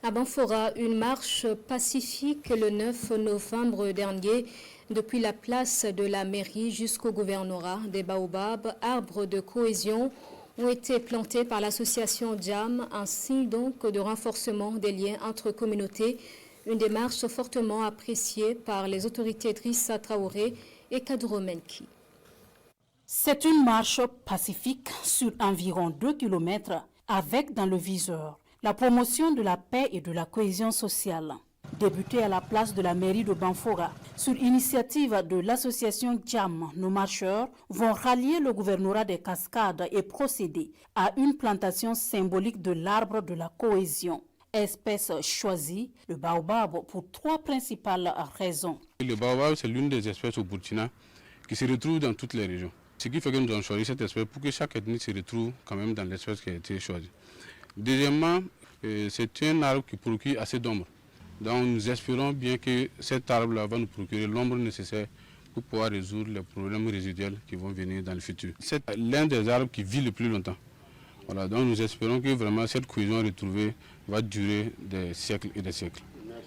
À Banfora, une marche pacifique le 9 novembre dernier depuis la place de la mairie jusqu'au gouvernorat. Des baobabs, arbres de cohésion, ont été plantés par l'association JAM, un signe donc de renforcement des liens entre communautés. Une démarche fortement appréciée par les autorités Drissa Traoré et Kadro Menki. C'est une marche pacifique sur environ 2 km avec dans le viseur la promotion de la paix et de la cohésion sociale. Débutée à la place de la mairie de Banfora, sur initiative de l'association JAM, nos marcheurs vont rallier le gouvernorat des Cascades et procéder à une plantation symbolique de l'arbre de la cohésion. Espèce choisie, le baobab, pour 3 principales raisons. Le baobab, c'est l'une des espèces au Burkina qui se retrouve dans toutes les régions. Ce qui fait que nous avons choisi cette espèce pour que chaque ethnie se retrouve quand même dans l'espèce qui a été choisie. Deuxièmement, c'est un arbre qui procure assez d'ombre. Donc nous espérons bien que cet arbre-là va nous procurer l'ombre nécessaire pour pouvoir résoudre les problèmes résiduels qui vont venir dans le futur. C'est l'un des arbres qui vit le plus longtemps. Voilà, donc nous espérons que vraiment cette cohésion retrouvée va durer des siècles et des siècles.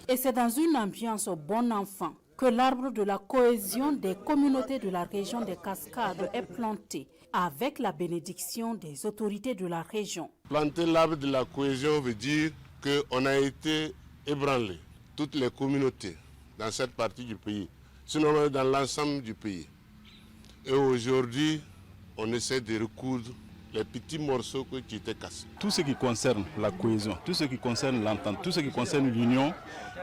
Et c'est dans une ambiance bon enfant que l'arbre de la cohésion des communautés de la région des Cascades est planté avec la bénédiction des autorités de la région. Planter l'arbre de la cohésion veut dire qu'on a été ébranlé, toutes les communautés dans cette partie du pays, sinon dans l'ensemble du pays. Et aujourd'hui, on essaie de recoudre les petits morceaux qui étaient cassés. Tout ce qui concerne la cohésion, tout ce qui concerne l'entente, tout ce qui concerne l'union,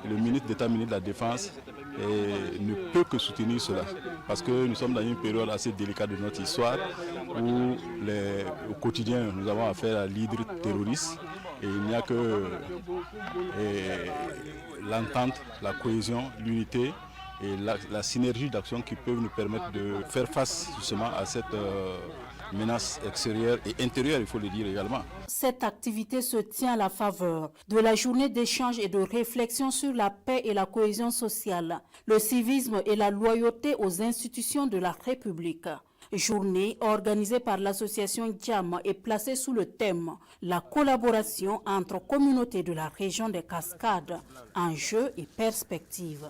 le ministre d'État, ministre de la Défense ne peut que soutenir cela. Parce que nous sommes dans une période assez délicate de notre histoire où au quotidien nous avons affaire à l'hydre terroriste et il n'y a que l'entente, la cohésion, l'unité et la synergie d'action qui peuvent nous permettre de faire face justement à cette menace extérieure et intérieure, il faut le dire également. Cette activité se tient à la faveur de la journée d'échange et de réflexion sur la paix et la cohésion sociale, le civisme et la loyauté aux institutions de la République. Journée organisée par l'association JAM et placée sous le thème « La collaboration entre communautés de la région des Cascades, enjeux et perspectives ».